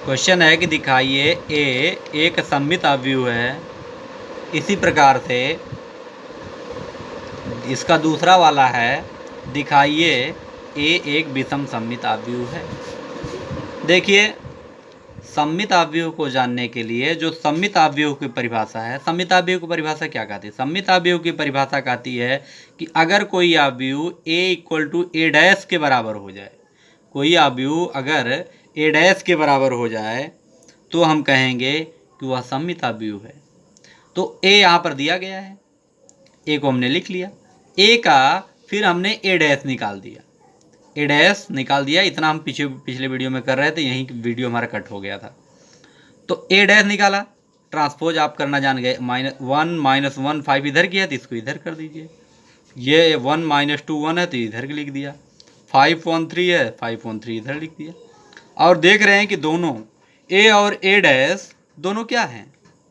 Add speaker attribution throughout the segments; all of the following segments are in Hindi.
Speaker 1: क्वेश्चन है कि दिखाइए ए एक सममित अवयव है, इसी प्रकार से इसका दूसरा वाला है दिखाइए ए एक विषम सममित अवयव है। देखिए, सममित अवयव को जानने के लिए जो सममित अवयव की परिभाषा है, सममित अवयव की परिभाषा क्या कहती है? सममित अवयव की परिभाषा कहती है कि अगर कोई अवयव a equal to a dash के बराबर हो जाए, कोई अवयव अगर ए डैश के बराबर हो जाए तो हम कहेंगे कि वह सममित अवयव है। तो a यहाँ पर दिया गया है, a को हमने लिख लिया, a का फिर हमने ए डैश निकाल दिया, ए डैश निकाल दिया। इतना हम पिछले वीडियो में कर रहे थे, यहीं वीडियो हमारा कट हो गया था। तो ए डैश निकाला, ट्रांसपोज आप करना जान गए, -1 - 1 5 इधर किया तो इसको इधर कर दीजिए। ये 1 - 2 1 है तो इधर लिख दिया, 5 1 3 है 5 1 3 इधर लिख दिया। और देख रहे हैं कि दोनों ए और ए डैश दोनों क्या हैं?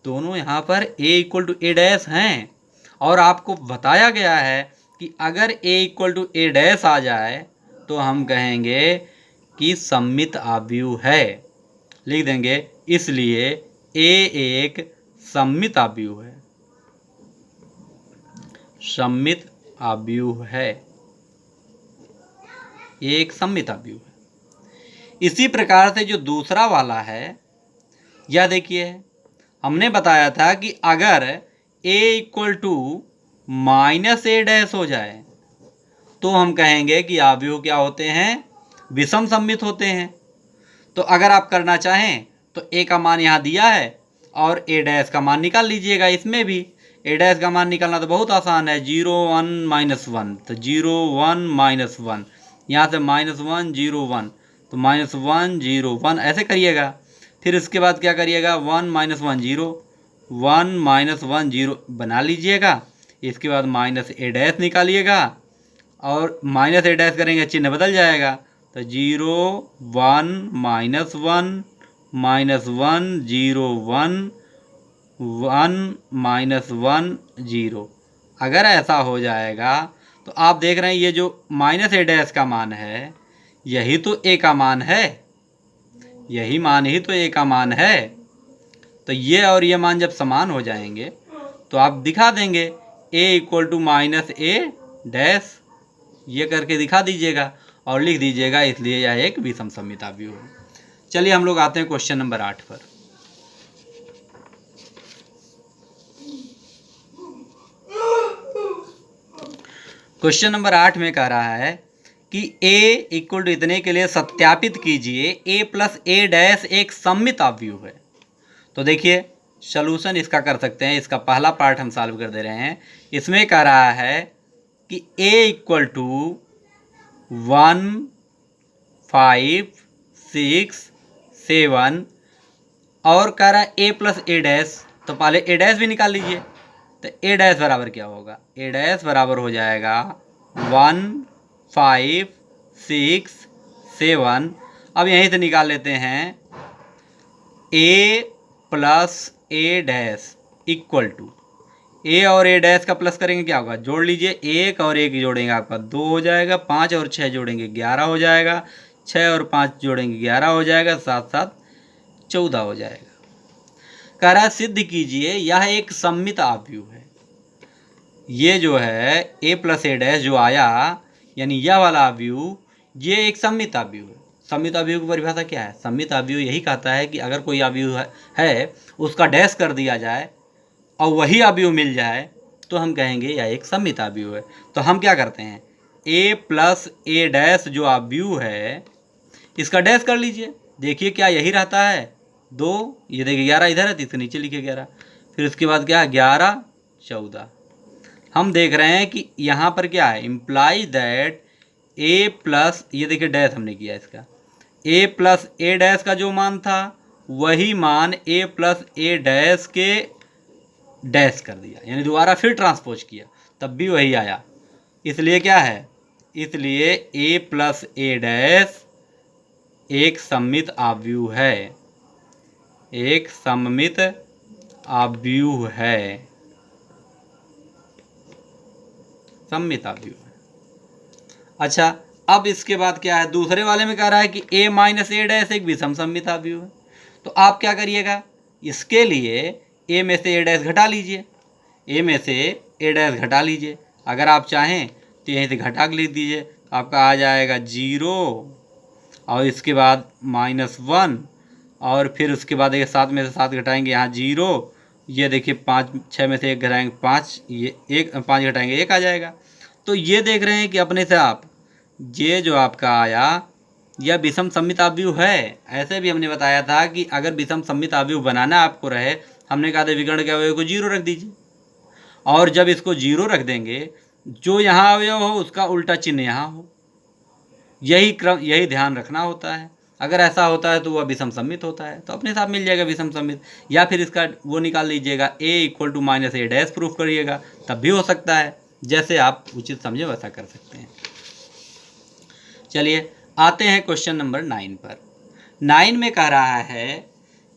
Speaker 1: दोनों यहाँ पर ए इक्वल टू ए डैश हैं। और आपको बताया गया है कि अगर ए इक्वल टू ए डैश आ जाए तो हम कहेंगे कि सममित अवयव है, लिख देंगे। इसलिए ए एक सममित अवयव है, सममित अवयव है, एक सममित अवयव है। इसी प्रकार से जो दूसरा वाला है, यह देखिए, हमने बताया था कि अगर a equal to -a dash हो जाए तो हम कहेंगे कि अवयव क्या होते हैं? विषम सममित होते हैं। तो अगर आप करना चाहें तो a का मान यहाँ दिया है और a डैश का मान निकाल लीजिएगा। इसमें भी a डैश का मान निकालना तो बहुत आसान है, 0 1 -1, तो 0 1 -1, यहाँ से -1 0 1, तो -1 0 1 ऐसे करिएगा। फिर इसके बाद क्या करिएगा? 1 - 1 0, 1 - 1 0 बना लीजिएगा। इसके बाद -a डैश निकालिएगा और -a डैश करेंगे, चिन्ह बदल जाएगा। तो 0 1 -1 -1 0 1 1 -1 0। अगर ऐसा हो जाएगा तो आप देख रहे हैं ये जो -a डैश का मान है यही तो a का मान है, यही मान ही तो a का मान है। तो ये और ये मान जब समान हो जाएंगे तो आप दिखा देंगे a equal to -a dash, ये करके दिखा दीजिएगा और लिख दीजिएगा, इसलिए यह एक विषम सममित अवयव है। चलिए हम लोग आते हैं क्वेश्चन नंबर 8 पर। क्वेश्चन नंबर 8 में कह रहा है कि a इक्वल टू इतने के लिए सत्यापित कीजिए a प्लस a डैश एक सममित अवयव है। तो देखिए, सॉल्यूशन इसका कर सकते हैं। इसका पहला पार्ट हम सॉल्व कर दे रहे हैं। इसमें कह रहा है कि a इक्वल टू 1 5 6 7 और कह रहा है a प्लस a डैश, तो पहले a डैश भी निकाल लीजिए। तो a डैश बराबर क्या होगा? a डैश बराबर हो जाएगा 1 5 6 7। अब यहीं से निकाल लेते हैं, a plus a dash equal to a और a डैश का प्लस करेंगे क्या होगा? जोड़ लीजिए, 1 और 1 जोड़ेंगे आपका 2 हो जाएगा, 5 और 6 जोड़ेंगे 11 हो जाएगा, 6 और 5 जोड़ेंगे 11 हो जाएगा, 7 7 14 हो जाएगा। कह रहा है सिद्ध कीजिए यह एक सममित अवयव है। ये जो है a प्लस a डैश जो आया, यानी यह वाला अवयव, ये एक सममित अवयव है। सममित अवयव की परिभाषा क्या है? सममित अवयव यही कहता है कि अगर कोई अवयव है उसका डैश कर दिया जाए और वही अवयव मिल जाए तो हम कहेंगे यह एक सममित अवयव है। तो हम क्या करते हैं, a प्लस a डैश जो अवयव है इसका डैश कर लीजिए। देखिए क्या यही रहता है 2, ये देखिए 11 इधर है तो इसके नीचे लिखिए 11। फिर उसके बाद क्या है 11 14। हम देख रहे हैं कि यहाँ पर क्या है, इम्प्लाई दैट a प्लस, ये देखिए डैश हमने किया इसका, a प्लस a डैश का जो मान था वही मान a प्लस a डैश के डैश कर दिया, यानी दोबारा फिर ट्रांसपोज किया तब भी वही आया। इसलिए क्या है, इसलिए a प्लस a डैश एक सममित अवयव है, एक सममित अवयव है, सममित अवयव है। अच्छा, अब इसके बाद क्या है, दूसरे वाले में कह रहा है कि a माइनस a डैश एक विषम सममित अवयव है। तो आप क्या करिएगा, इसके लिए ए में से ए डैश घटा लीजिए, ए में से ए डैश घटा लीजिए। अगर आप चाहें तो यहीं से घटा के लिख दीजिए, आपका आ जाएगा 0 और इसके बाद -1 और फिर उसके बाद देखिए 7 में से 7 घटाएंगे यहाँ 0, ये देखिए 5 6 में से 1 घटाएंगे 5, ये 5 घटाएंगे 1 आ जाएगा। तो ये देख रहे हैं कि अपने से आप ये जो आपका आया यह विषम सममित आव्यूह है। ऐसे भी हमने बताया था कि अगर विषम सममित आव्यूह बनाना आपको रहे, हमने कहा था विकर्ण के अवयव को 0 रख दीजिए, और जब इसको 0 रख देंगे जो यहाँ अवयव हो उसका उल्टा चिन्ह यहाँ हो, यही क्रम, यही ध्यान रखना होता है। अगर ऐसा होता है तो वह विषम सममित होता है, तो अपने साथ मिल जाएगा विषम सममित। या फिर इसका वो निकाल लीजिएगा a = -a डैश प्रूफ करिएगा, तब भी हो सकता है। जैसे आप उचित समझे वैसा कर सकते हैं। चलिए आते हैं क्वेश्चन नंबर 9 पर। 9 में कह रहा है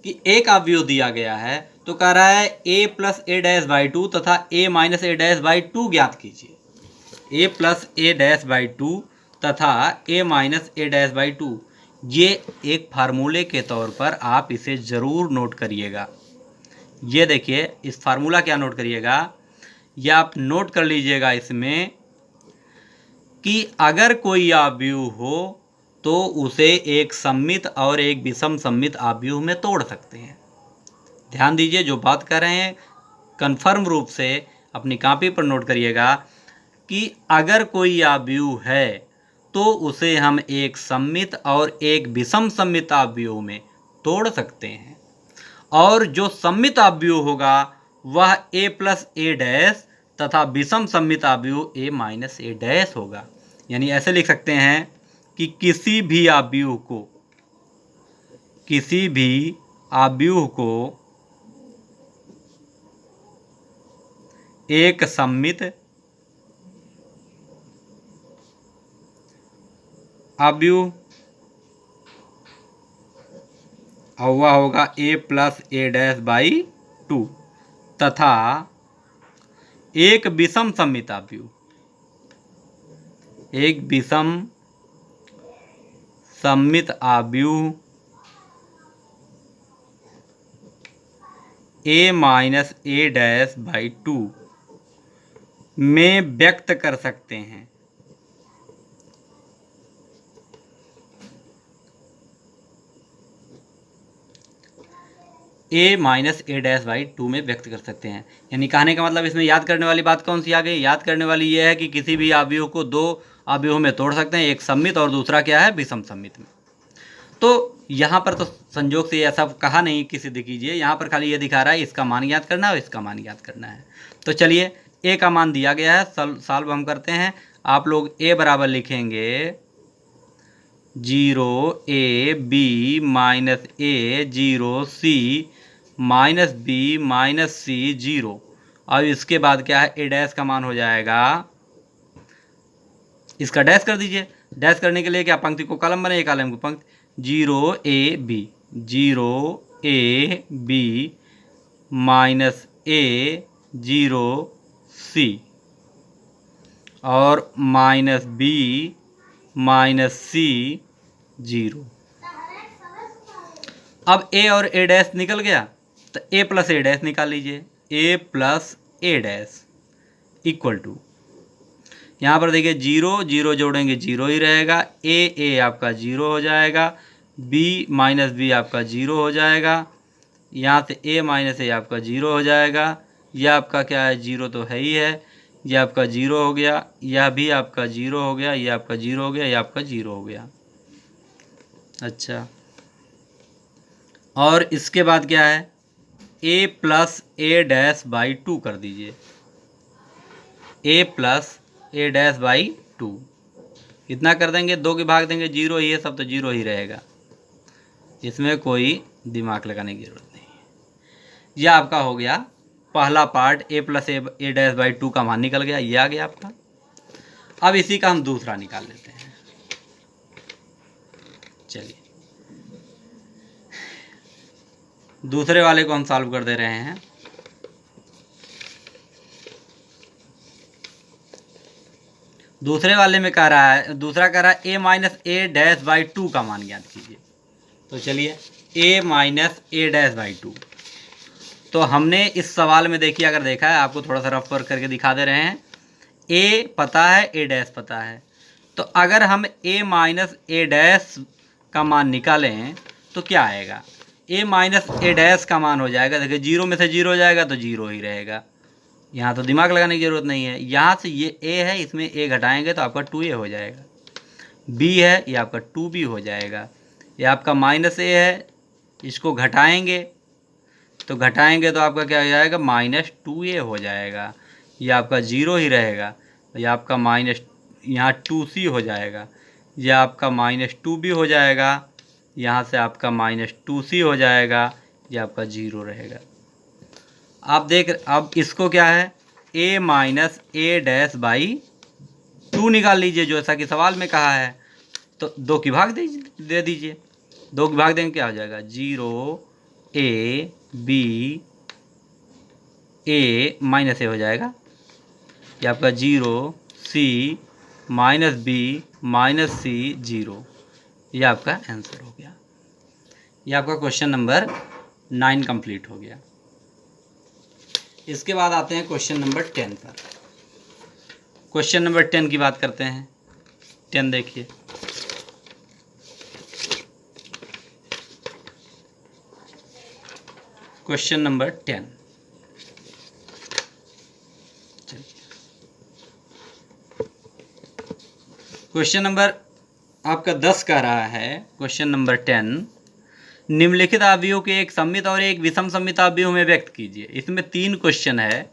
Speaker 1: कि एक अवयव दिया गया है, तो कह रहा है a + a' 2 तथा a - a' 2 ज्ञात कीजिए। a + a' 2 तथा a - a' 2, ये एक फार्मूले के तौर पर आप इसे ज़रूर नोट करिएगा। ये देखिए, इस फार्मूला क्या नोट करिएगा, या आप नोट कर लीजिएगा इसमें कि अगर कोई आव्यूह हो तो उसे एक सममित और एक विषम सममित आव्यूह में तोड़ सकते हैं। ध्यान दीजिए, जो बात कर रहे हैं कन्फर्म रूप से अपनी कॉपी पर नोट करिएगा कि अगर कोई आव्यूह है तो उसे हम एक सममित और एक विषम सममित आव्यूह में तोड़ सकते हैं, और जो सममित आव्यूह होगा वह a + a' तथा विषम सममित आव्यूह a - a' होगा। यानी ऐसे लिख सकते हैं कि किसी भी आव्यूह को एक सममित आव्यूह, और वह होगा a + a' 2 तथा एक विषम सममित आव्यूह, एक विषम सममित आव्यूह a - a' 2 में व्यक्त कर सकते हैं। a - a' 2 में व्यक्त कर सकते हैं। यानी कहने का मतलब इसमें याद करने वाली बात कौन सी आ गई? याद करने वाली यह है कि किसी भी आव्यूह को दो आव्यूहों में तोड़ सकते हैं, एक सममित और दूसरा क्या है, विषम सममित में। तो यहाँ पर तो संयोग से ऐसा कहा नहीं कि सिद्ध कीजिए, यहाँ पर खाली ये दिखा रहा है इसका मान ज्ञात करना है और इसका मान ज्ञात करना है। तो चलिए a का मान दिया गया है, सॉल्व हम करते हैं। आप लोग a बराबर लिखेंगे 0 a b - a 0 c -b - c 0, और इसके बाद क्या है, a' का मान हो जाएगा, इसका डैश कर दीजिए। डैश करने के लिए क्या, पंक्ति को कॉलम बने, एक कॉलम को पंक्ति, 0 a b -a 0 c और -b - c 0। अब a और a' निकल गया, तो a + a' निकाल लीजिए। a + a' इक्वल टू, यहाँ पर देखिए 0 0 जोड़ेंगे 0 ही रहेगा, a आपका 0 हो जाएगा, b - b आपका 0 हो जाएगा, यहाँ से a - a आपका 0 हो जाएगा, यह आपका क्या है, 0 तो है ही है, यह आपका 0 हो गया, यह भी आपका 0 हो गया, यह आपका 0 हो गया, यह आपका 0 हो गया। अच्छा, और इसके बाद क्या है, a + a' 2 कर दीजिए, a + a' 2 इतना कर देंगे, 2 के भाग देंगे, 0 ही है, सब तो 0 ही रहेगा, इसमें कोई दिमाग लगाने की जरूरत नहीं है। यह आपका हो गया पहला पार्ट, a + a' 2 का मान निकल गया, ये आ गया आपका। अब इसी का हम दूसरा निकाल लेते हैं। चलिए दूसरे वाले को हम सॉल्व कर दे रहे हैं। दूसरे वाले में दूसरा कह रहा है a - a' 2 का मान ज्ञात कीजिए। तो चलिए a minus A dash by two. तो हमने इस सवाल में देखिए, अगर देखा है, आपको थोड़ा सा रफ वर्क करके दिखा दे रहे हैं। a पता है, a डैश पता है, तो अगर हम a माइनस ए डैश का मान निकालें तो क्या आएगा? a माइनस ए डैश का मान हो जाएगा, देखिए 0 में से 0 हो जाएगा तो 0 ही रहेगा। यहाँ तो दिमाग लगाने की ज़रूरत नहीं है। यहाँ से ये a है, इसमें a घटाएंगे तो आपका 2a हो जाएगा। b है, ये आपका 2b हो जाएगा। ये आपका माइनस a है, इसको घटाएंगे तो आपका क्या हो जाएगा? माइनस 2a हो जाएगा। ये आपका 0 ही रहेगा। ये आपका माइनस, यहाँ 2c हो जाएगा। ये आपका माइनस 2b हो जाएगा। यहाँ से आपका माइनस 2c हो जाएगा। ये आपका 0 रहेगा। आप देख, अब इसको क्या है? a minus A dash by 2 निकाल लीजिए, जो ऐसा कि सवाल में कहा है। तो 2 की भाग दे दीजिए। 2 की भाग देंगे क्या हो जाएगा? 0 a b a माइनस ए हो जाएगा। ये आपका 0 c minus b minus c 0। ये आपका आंसर हो गया। ये आपका क्वेश्चन नंबर 9 कंप्लीट हो गया। इसके बाद आते हैं क्वेश्चन नंबर 10 पर। क्वेश्चन नंबर 10 की बात करते हैं। 10 देखिए, क्वेश्चन नंबर 10। क्वेश्चन नंबर आपका 10 कह रहा है, क्वेश्चन नंबर 10, निम्नलिखित अवयवों के एक सममित और एक विषम सममित अवयव में व्यक्त कीजिए। इसमें 3 क्वेश्चन है,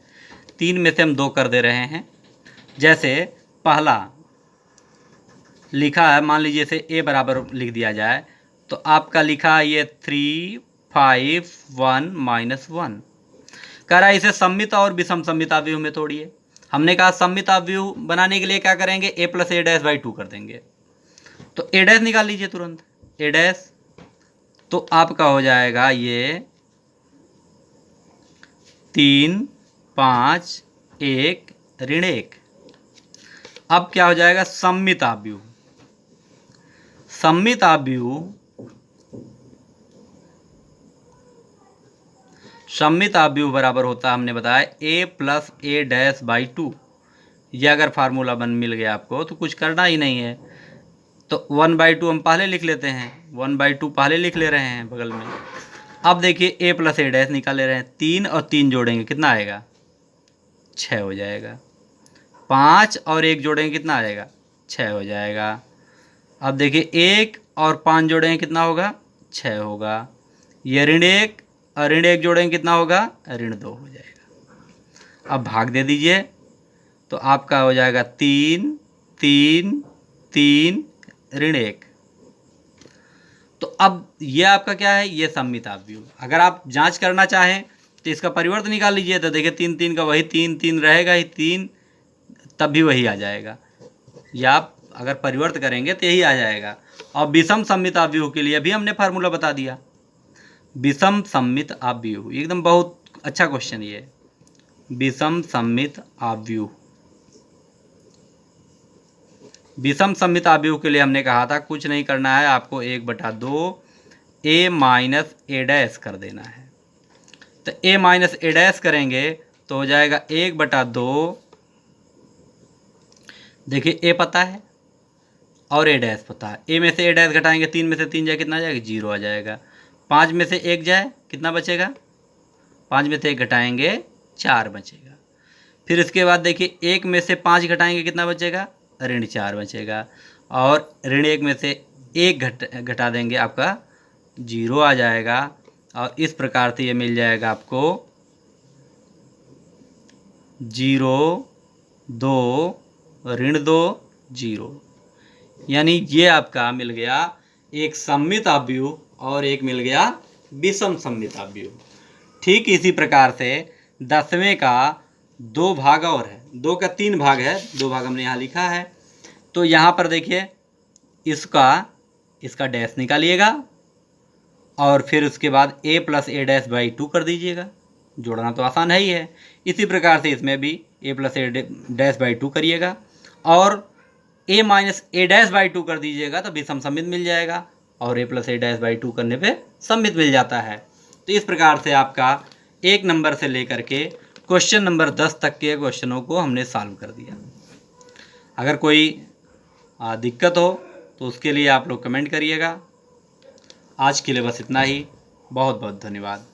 Speaker 1: 3 में से हम 2 कर दे रहे हैं। जैसे पहला लिखा है, मान लीजिए इसे a बराबर लिख दिया जाए, तो आपका लिखा है ये 3 5 1 माइनस 1। कह रहा है इसे सममित और विषम सममित अवयव में तोड़िए। हमने कहा सममित अवयव बनाने के लिए क्या करेंगे? a plus A dash by 2 कर देंगे। तो a डैश निकाल लीजिए तुरंत, a डैश, तो आपका हो जाएगा ये 3 5 1 ऋण 1। अब क्या हो जाएगा? सममित अवयव। सममित अवयव, सममित अवयव बराबर होता है, हमने बताया a plus A dash by 2। यह अगर फार्मूला मिल गया आपको तो कुछ करना ही नहीं है। तो 1/2 हम पहले लिख लेते हैं, 1/2 पहले लिख ले रहे हैं बगल में। अब देखिए a प्लस ए डैश निकाल ले रहे हैं, 3 और 3 जोड़ेंगे कितना आएगा? 6 हो जाएगा। 5 और 1 जोड़ेंगे कितना आएगा? 6 हो जाएगा। अब देखिए 1 और 5 जोड़ेंगे कितना होगा? 6 होगा। ये ऋण 1 और ऋण 1 जोड़ेंगे कितना होगा? ऋण 2 हो जाएगा। अब भाग दे दीजिए, तो आपका हो जाएगा 3 3 3 ऋण 1। तो अब ये आपका क्या है? ये सममित अवयव। अगर आप जांच करना चाहें तो इसका परिवर्त निकाल लीजिए, तो देखिए 3 3 का वही 3 3 रहेगा ही, 3 तब भी वही आ जाएगा। या आप अगर परिवर्त करेंगे तो यही आ जाएगा। और विषम सममित अवयव के लिए भी हमने फार्मूला बता दिया। विषम सममित अवयव, एकदम बहुत अच्छा क्वेश्चन ये। विषम सममित अवयव, विषम सममित अवयव के लिए हमने कहा था कुछ नहीं करना है, आपको 1/2 a माइनस ए डैश कर देना है। तो a माइनस ए डैश करेंगे तो हो जाएगा 1/2। देखिए a पता है और a डैश पता है। a में से a डैश घटाएंगे, 3 में से 3 जाए कितना आ जाएगा? 0 आ जाएगा। 5 में से 1 जाए कितना बचेगा? 5 में से 1 घटाएंगे 4 बचेगा। फिर इसके बाद देखिए 1 में से 5 घटाएंगे कितना बचेगा? ऋण 4 बचेगा। और ऋण 1 में से 1 घटा देंगे, आपका 0 आ जाएगा। और इस प्रकार से ये मिल जाएगा आपको 0 2 ऋण 2 0। यानी ये आपका मिल गया एक सममित अवयव और एक मिल गया विषम सममित अवयव। ठीक इसी प्रकार से 10वें का 2 भाग और है, 2 का 3 भाग है, 2 भाग हमने यहाँ लिखा है। तो यहाँ पर देखिए इसका डैश निकालिएगा और फिर उसके बाद a plus A dash by 2 कर दीजिएगा। जोड़ना तो आसान है ही है। इसी प्रकार से इसमें भी a plus A dash by 2 करिएगा और a minus A dash by 2 कर दीजिएगा, तो विषम सममित मिल जाएगा। और a+a'/2 करने पे सम्मित मिल जाता है। तो इस प्रकार से आपका 1 नंबर से लेकर के क्वेश्चन नंबर 10 तक के क्वेश्चनों को हमने सॉल्व कर दिया। अगर कोई दिक्कत हो तो उसके लिए आप लोग कमेंट करिएगा। आज के लिए बस इतना ही। बहुत बहुत धन्यवाद।